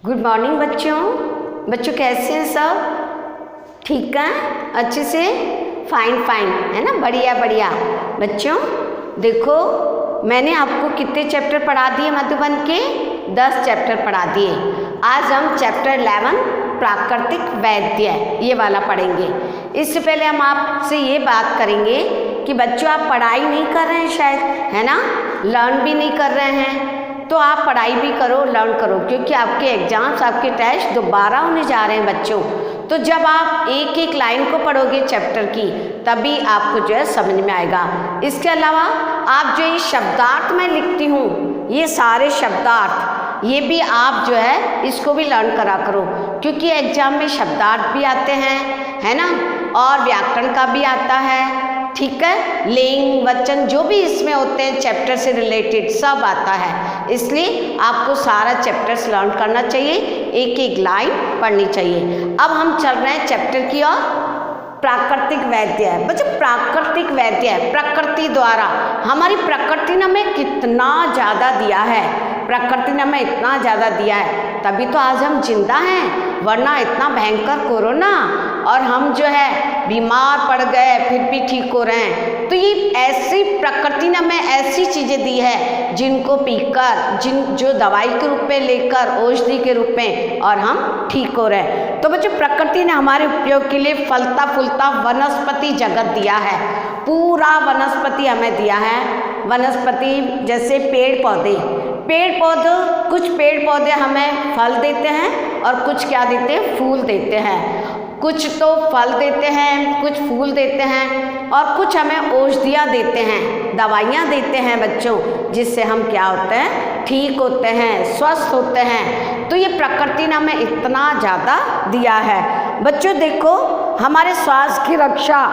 Good morning बच्चों कैसे हैं सब? ठीक हैं? अच्छे से? फाइन है ना, बढ़िया बच्चों देखो, मैंने आपको कितने चैप्टर पढ़ा दिए मधुबन के? 10 चैप्टर पढ़ा दिए। आज हम चैप्टर 11 प्राकृतिक वैद्य ये वाला पढ़ेंगे। इससे पहले हम आपसे ये बात करेंगे कि बच्चों आप पढ़ाई नहीं कर रहे हैं शायद, है ना, लर्न भी नहीं कर रहे हैं, तो आप पढ़ाई भी करो, लर्न करो, क्योंकि आपके एग्जाम्स, आपके टेस्ट दोबारा होने जा रहे हैं बच्चों। तो जब आप एक एक लाइन को पढ़ोगे चैप्टर की, तभी आपको जो है समझ में आएगा। इसके अलावा आप जो ये शब्दार्थ मैं लिखती हूँ, ये सारे शब्दार्थ, ये भी आप जो है इसको भी लर्न करा करो, क्योंकि एग्जाम में शब्दार्थ भी आते हैं, है ना, और व्याकरण का भी आता है, ठीक है, लिंग वचन जो भी इसमें होते हैं चैप्टर से रिलेटेड सब आता है। इसलिए आपको सारा चैप्टर्स लर्न करना चाहिए, एक एक लाइन पढ़नी चाहिए। अब हम चल रहे हैं चैप्टर की ओर। प्राकृतिक वैद्य है बच्चों, प्राकृतिक वैद्य है, प्रकृति द्वारा। हमारी प्रकृति ने हमें कितना ज़्यादा दिया है, प्रकृति ने हमें इतना ज़्यादा दिया है, तभी तो आज हम जिंदा हैं, वरना इतना भयंकर कोरोना और हम जो है बीमार पड़ गए फिर भी ठीक हो रहे हैं। तो ये ऐसी प्रकृति ने हमें ऐसी चीज़ें दी है जिनको पीकर, जो दवाई के रूप में लेकर, औषधि के रूप में, और हम ठीक हो रहे हैं। तो बच्चों प्रकृति ने हमारे उपयोग के लिए फलता फूलता वनस्पति जगत दिया है, पूरा वनस्पति हमें दिया है। वनस्पति जैसे पेड़ पौधे, कुछ पेड़ पौधे हमें फल देते हैं और कुछ क्या देते हैं, फूल देते हैं। कुछ तो फल देते हैं, कुछ फूल देते हैं, और कुछ हमें औषधियाँ देते हैं, दवाइयाँ देते हैं बच्चों, जिससे हम क्या होते हैं, ठीक होते हैं, स्वस्थ होते हैं। तो ये प्रकृति ने हमें इतना ज़्यादा दिया है। बच्चों देखो, हमारे स्वास्थ्य की रक्षा,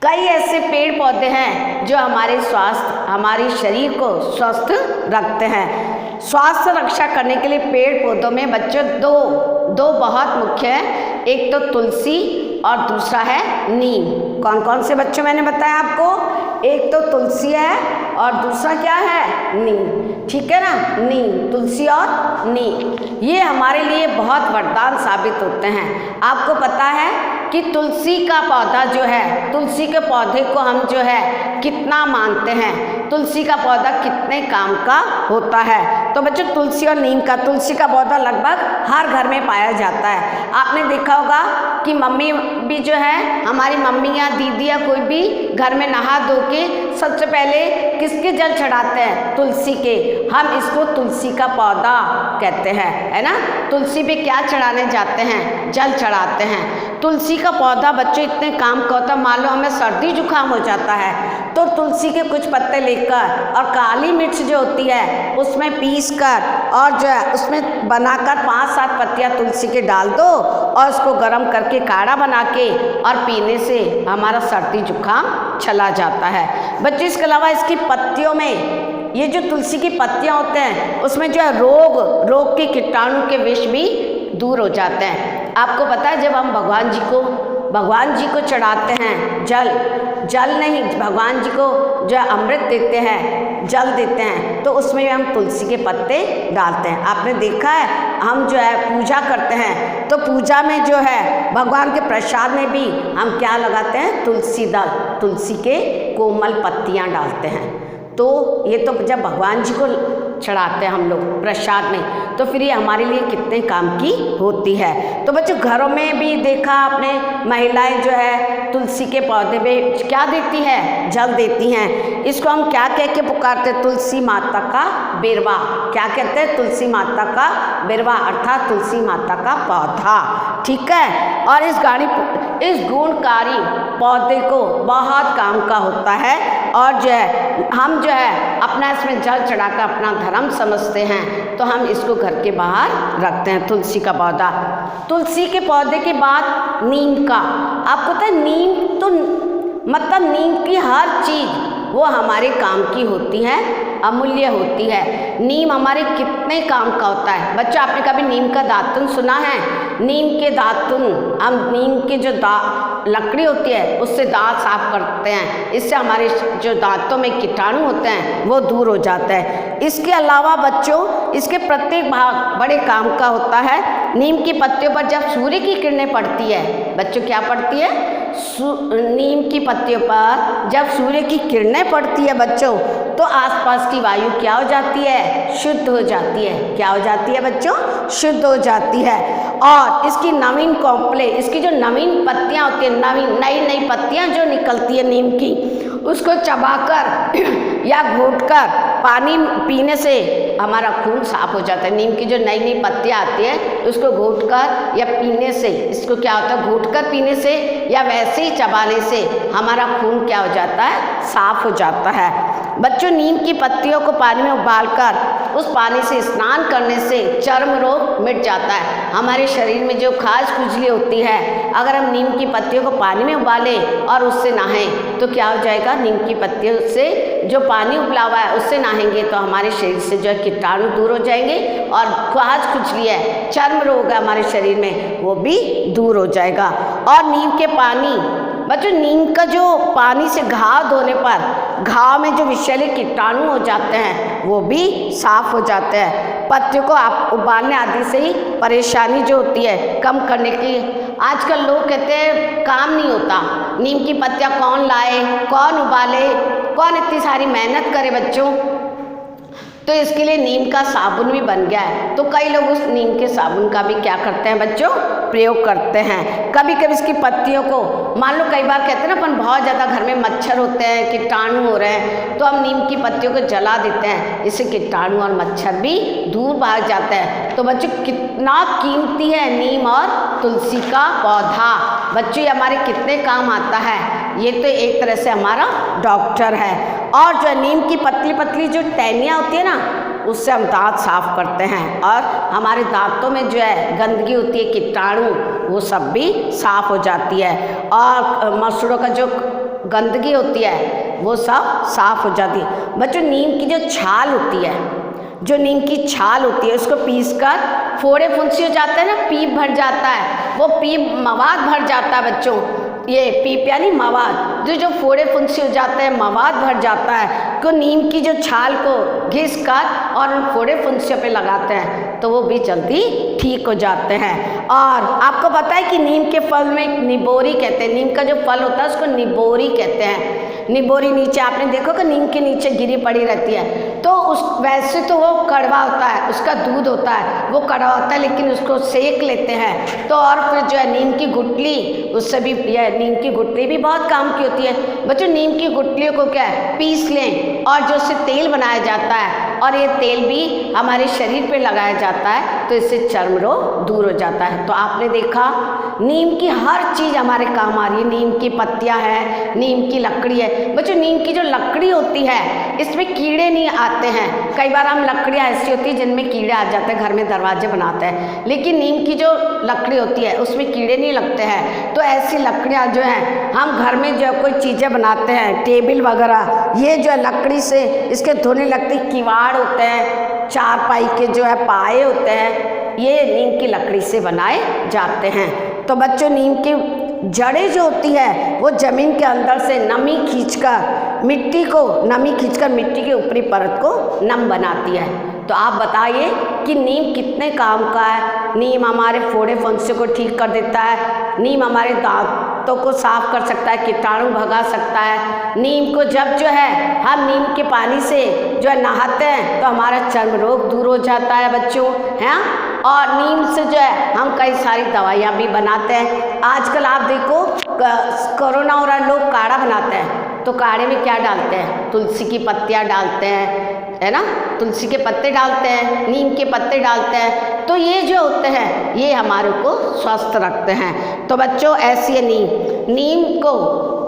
कई ऐसे पेड़ पौधे हैं जो हमारे स्वास्थ्य, हमारे शरीर को स्वस्थ रखते हैं। स्वास्थ्य रक्षा करने के लिए पेड़ पौधों में बच्चों दो बहुत मुख्य है, एक तो तुलसी और दूसरा है नीम। कौन कौन से बच्चों मैंने बताया आपको? एक तो तुलसी है और दूसरा क्या है, नीम, ठीक है ना, नीम, तुलसी और नीम, ये हमारे लिए बहुत वरदान साबित होते हैं। आपको पता है कि तुलसी का पौधा जो है, तुलसी के पौधे को हम जो है कितना मानते हैं, तुलसी का पौधा कितने काम का होता है। तो बच्चों तुलसी और नीम का, तुलसी का पौधा लगभग हर घर में पाया जाता है। आपने देखा होगा कि मम्मी भी जो है, हमारी मम्मी या दीदी या कोई भी घर में नहा धो के सबसे पहले किसके जल चढ़ाते हैं, तुलसी के। हम इसको तुलसी का पौधा कहते हैं, है ना। तुलसी पे क्या चढ़ाने जाते हैं, जल चढ़ाते हैं। तुलसी का पौधा बच्चों इतने काम का होता है, मान लो हमें सर्दी जुकाम हो जाता है तो तुलसी के कुछ पत्ते लेकर और काली मिर्च जो होती है उसमें पीस कर और जो है उसमें बनाकर 5-7 पत्तियां तुलसी के डाल दो और उसको गर्म करके काढ़ा बना के और पीने से हमारा सर्दी जुकाम चला जाता है। बच्चों इसके अलावा इसकी पत्तियों में, ये जो तुलसी की पत्तियां होते हैं उसमें जो है रोग के कीटाणु के विष भी दूर हो जाते हैं। आपको पता है जब हम भगवान जी को चढ़ाते हैं जल नहीं, भगवान जी को जो है अमृत देते हैं, जल देते हैं, तो उसमें हम तुलसी के पत्ते डालते हैं। आपने देखा है, हम जो है पूजा करते हैं तो पूजा में जो है भगवान के प्रसाद में भी हम क्या लगाते हैं, तुलसी दल, तुलसी के कोमल पत्तियां डालते हैं। तो ये तो जब भगवान जी को चढ़ाते हैं हम लोग प्रसाद में, तो फिर ये हमारे लिए कितने काम की होती है। तो बच्चों घरों में भी देखा आपने, महिलाएं जो है तुलसी के पौधे में क्या देती है, जल देती हैं। इसको हम क्या कह के पुकारते हैं, तुलसी माता का बिरवा। क्या कहते हैं, तुलसी माता का बिरवा, अर्थात तुलसी माता का पौधा, ठीक है। और इस गुणकारी पौधे को बहुत काम का होता है, और जो है हम जो है अपना इसमें जल चढ़ाकर अपना धर्म समझते हैं, तो हम इसको घर के बाहर रखते हैं, तुलसी का पौधा। तुलसी के पौधे के बाद नीम का, आपको पता है नीम तो मतलब नीम की हर चीज़ वो हमारे काम की होती है, अमूल्य होती है। नीम हमारे कितने काम का होता है बच्चों। आपने कभी नीम का दातुन सुना है? नीम के दातुन, हम नीम के जो लकड़ी होती है उससे दांत साफ करते हैं। इससे हमारे जो दांतों में कीटाणु होते हैं वो दूर हो जाता है। इसके अलावा बच्चों इसके प्रत्येक भाग बड़े काम का होता है। नीम की पत्तियों पर जब सूर्य की किरणें पड़ती है, बच्चों क्या पड़ती है, नीम की पत्तियों पर जब सूर्य की किरणें पड़ती है बच्चों, तो आसपास की वायु क्या हो जाती है, शुद्ध हो जाती है। क्या हो जाती है बच्चों, शुद्ध हो जाती है। और इसकी नवीन कॉम्प्ले, इसकी जो नवीन पत्तियां होती है, नई पत्तियां जो निकलती है नीम की, उसको चबाकर या घोटकर पानी पीने से हमारा खून साफ हो जाता है। नीम की जो नई पत्तियां आती है उसको घोटकर या पीने से, इसको क्या होता है, घोटकर पीने से या वैसे ही चबाने से हमारा खून क्या हो जाता है, साफ हो जाता है। बच्चों नीम की पत्तियों को पानी में उबालकर उस पानी से स्नान करने से चर्म रोग मिट जाता है। हमारे शरीर में जो खाज खुजली होती है, अगर हम नीम की पत्तियों को पानी में उबालें और उससे नहाएं तो क्या हो जाएगा, नीम की पत्तियों से जो पानी उबला हुआ है उससे नहाएंगे तो हमारे शरीर से जो है कीटाणु दूर हो जाएंगे और खाज खुजली है, चर्म रोग है हमारे शरीर में, वो भी दूर हो जाएगा। और नीम के पानी, बच्चों नीम का जो पानी से घाव धोने पर घाव में जो विषैले कीटाणु हो जाते हैं वो भी साफ हो जाते हैं। पत्तियों को आप उबालने आदि से ही परेशानी जो होती है कम करने की, आजकल लोग कहते हैं काम नहीं होता, नीम की पत्तियां कौन लाए, कौन उबाले, कौन इतनी सारी मेहनत करे बच्चों, तो इसके लिए नीम का साबुन भी बन गया है। तो कई लोग उस नीम के साबुन का भी क्या करते हैं बच्चों, प्रयोग करते हैं। कभी कभी इसकी पत्तियों को, मान लो कई बार कहते हैं ना अपन बहुत ज़्यादा घर में मच्छर होते हैं, कीटाणु हो रहे हैं, तो हम नीम की पत्तियों को जला देते हैं, इससे कीटाणु और मच्छर भी दूर भाग जाते हैं। तो बच्चों कितना कीमती है नीम और तुलसी का पौधा, बच्चों ये हमारे कितने काम आता है, ये तो एक तरह से हमारा डॉक्टर है। और जो नीम की पतली पतली जो टहनियाँ होती है ना, उससे हम दांत साफ करते हैं और हमारे दांतों में जो है गंदगी होती है, कीटाणु, वो सब भी साफ हो जाती है। और मसूड़ों का जो गंदगी होती है वो सब साफ हो जाती है। बच्चों नीम की जो छाल होती है, जो नीम की छाल होती है उसको पीसकर फोड़े फुंसी हो जाते हैं ना, पीप भर जाता है, वो पीप मवाद भर जाता है बच्चों, ये पीप यानी मवाद, जो फोड़े फुंसी हो जाते हैं, मवाद भर जाता है, तो नीम की जो छाल को घिस कर और उन फोड़े फुंसियों पे लगाते हैं तो वो भी जल्दी ठीक हो जाते हैं। और आपको पता है कि नीम के फल में निबोरी कहते हैं, नीम का जो फल होता है उसको निबोरी कहते हैं। निबोरी नीचे आपने देखो कि नीम के नीचे गिरी पड़ी रहती है, तो उस वैसे तो वो कड़वा होता है, उसका दूध होता है वो कड़वा होता है, लेकिन उसको सेक लेते हैं तो और फिर जो है नीम की गुठली, उससे भी यह नीम की गुठली भी बहुत काम की होती है। बच्चों नीम की गुठलियों को क्या है, पीस लें और जो उससे तेल बनाया जाता है, और ये तेल भी हमारे शरीर पे लगाया जाता है तो इससे चर्म रोग दूर हो जाता है। तो आपने देखा नीम की हर चीज़ हमारे काम आ रही है, नीम की पत्तियां हैं, नीम की लकड़ी है। बच्चों नीम की जो लकड़ी होती है इसमें कीड़े नहीं आते हैं, कई बार हम लकड़ियाँ ऐसी होती है जिनमें कीड़े आ जाते हैं, घर में दरवाजे बनाते हैं, लेकिन नीम की जो लकड़ी होती है उसमें कीड़े नहीं लगते हैं। तो ऐसी लकड़ियाँ जो हैं हम घर में जो कोई चीज़ें बनाते हैं, टेबल वगैरह, ये जो है लकड़ी से इसके धोने लगती, किवाड़ होते हैं, चारपाई के जो है पाए होते हैं, ये नीम की लकड़ी से बनाए जाते हैं। तो बच्चों नीम की जड़ें जो होती है वो ज़मीन के अंदर से नमी खींचकर मिट्टी के ऊपरी परत को नम बनाती है। तो आप बताइए कि नीम कितने काम का है। नीम हमारे फोड़े फुंसी को ठीक कर देता है, नीम हमारे दांतों को साफ कर सकता है, कीटाणु भगा सकता है। नीम को जब जो है हम नीम के पानी से जो है नहाते हैं तो हमारा चर्म रोग दूर हो जाता है बच्चों, हैं। और नीम से जो है हम कई सारी दवाइयाँ भी बनाते हैं। आजकल आप देखो कोरोना हो रहा, लोग काढ़ा बनाते हैं तो काढ़े में क्या डालते हैं, तुलसी की पत्तियाँ डालते हैं, है ना, तुलसी के पत्ते डालते हैं, नीम के पत्ते डालते हैं, तो ये जो होते हैं ये हमारे को स्वस्थ रखते हैं। तो बच्चों ऐसी है नीम को,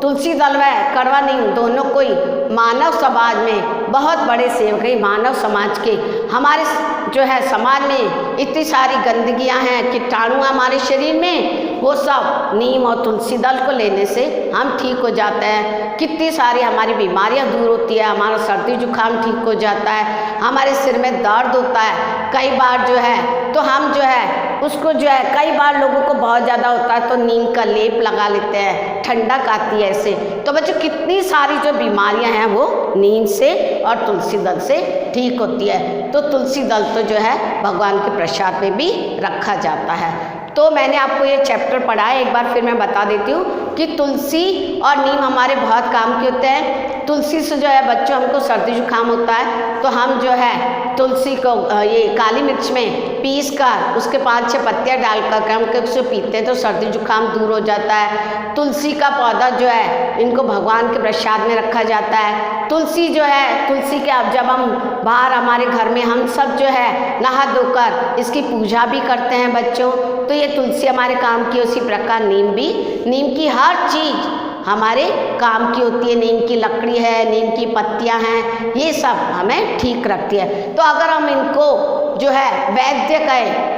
तुलसी दल व कड़वा नीम दोनों को ही मानव समाज में बहुत बड़े सेवक है। मानव समाज के हमारे जो है समाज में इतनी सारी गंदगियां हैं, कीटाणु हमारे शरीर में, वो सब नीम और तुलसी दल को लेने से हम ठीक हो जाते हैं। कितनी सारी हमारी बीमारियां दूर होती है, हमारा सर्दी जुकाम ठीक हो जाता है, हमारे सिर में दर्द होता है कई बार जो है, तो हम जो है उसको जो है, कई बार लोगों को बहुत ज़्यादा होता है तो नीम का लेप लगा लेते हैं, ठंडक आती है ऐसे। तो बच्चों कितनी सारी जो बीमारियां हैं वो नीम से और तुलसी दल से ठीक होती है। तो तुलसी दल तो जो है भगवान के प्रसाद में भी रखा जाता है। तो मैंने आपको ये चैप्टर पढ़ा है, एक बार फिर मैं बता देती हूँ कि तुलसी और नीम हमारे बहुत काम के होते हैं। तुलसी से जो है बच्चों हमको सर्दी जुकाम होता है तो हम जो है तुलसी को ये काली मिर्च में पीस कर उसके 5-6 पत्तियाँ डालकर हम उसको पीते हैं तो सर्दी जुकाम दूर हो जाता है। तुलसी का पौधा जो है इनको भगवान के प्रसाद में रखा जाता है। तुलसी जो है, तुलसी के अब जब हम बाहर हमारे घर में हम सब जो है नहा धोकर इसकी पूजा भी करते हैं बच्चों, तो ये तुलसी हमारे काम की, उसी प्रकार नीम भी, नीम की हर चीज़ हमारे काम की होती है। नीम की लकड़ी है, नीम की पत्तियां हैं, ये सब हमें ठीक रखती है। तो अगर हम इनको जो है वैद्य कहें,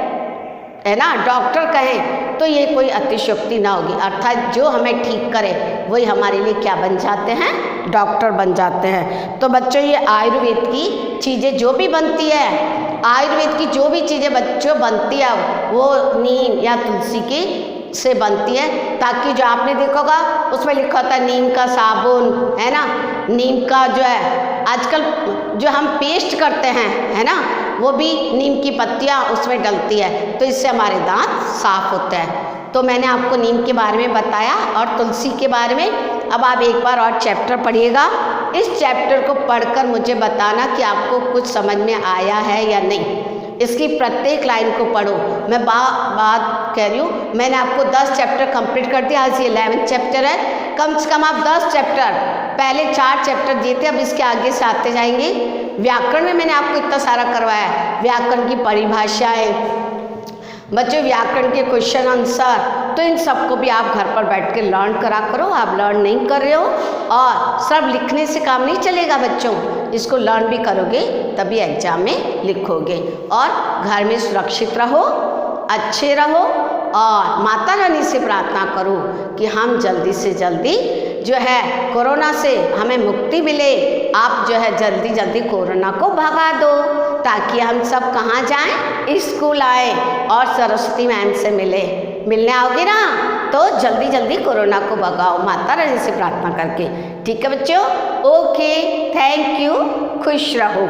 है ना, डॉक्टर कहें, तो ये कोई अतिशयोक्ति ना होगी। अर्थात जो हमें ठीक करे वही हमारे लिए क्या बन जाते हैं, डॉक्टर बन जाते हैं। तो बच्चों ये आयुर्वेद की चीज़ें जो भी बनती है, आयुर्वेद की जो भी चीज़ें बच्चों बनती है वो नीम या तुलसी की से बनती है। ताकि जो आपने देखा होगा उसमें लिखा होता है नीम का साबुन, है ना, नीम का जो है आजकल जो हम पेस्ट करते हैं, है ना, वो भी नीम की पत्तियाँ उसमें डलती है, तो इससे हमारे दांत साफ होते हैं। तो मैंने आपको नीम के बारे में बताया और तुलसी के बारे में। अब आप एक बार और चैप्टर पढ़िएगा। इस चैप्टर को पढ़कर मुझे बताना कि आपको कुछ समझ में आया है या नहीं। इसकी प्रत्येक लाइन को पढ़ो। मैं बात कह रही हूँ, मैंने आपको 10 चैप्टर कंप्लीट कर दिया, आज ये 11th चैप्टर है। कम से कम आप 10 चैप्टर, पहले 4 चैप्टर दिए थे, अब इसके आगे से आते जाएंगे। व्याकरण में मैंने आपको इतना सारा करवाया है, व्याकरण की परिभाषाएं, बच्चों व्याकरण के क्वेश्चन आंसर, तो इन सबको भी आप घर पर बैठ के लर्न करा करो। आप लर्न नहीं कर रहे हो और सब लिखने से काम नहीं चलेगा बच्चों, इसको लर्न भी करोगे तभी एग्जाम में लिखोगे। और घर में सुरक्षित रहो, अच्छे रहो और माता रानी से प्रार्थना करो कि हम जल्दी से जल्दी जो है कोरोना से हमें मुक्ति मिले। आप जो है जल्दी जल्दी कोरोना को भगा दो ताकि हम सब कहाँ जाएं, स्कूल आए और सरस्वती मैम से मिलने आओगे ना, तो जल्दी जल्दी कोरोना को भगाओ माता रानी से प्रार्थना करके। ठीक है बच्चों, ओके, थैंक यू, खुश रहो।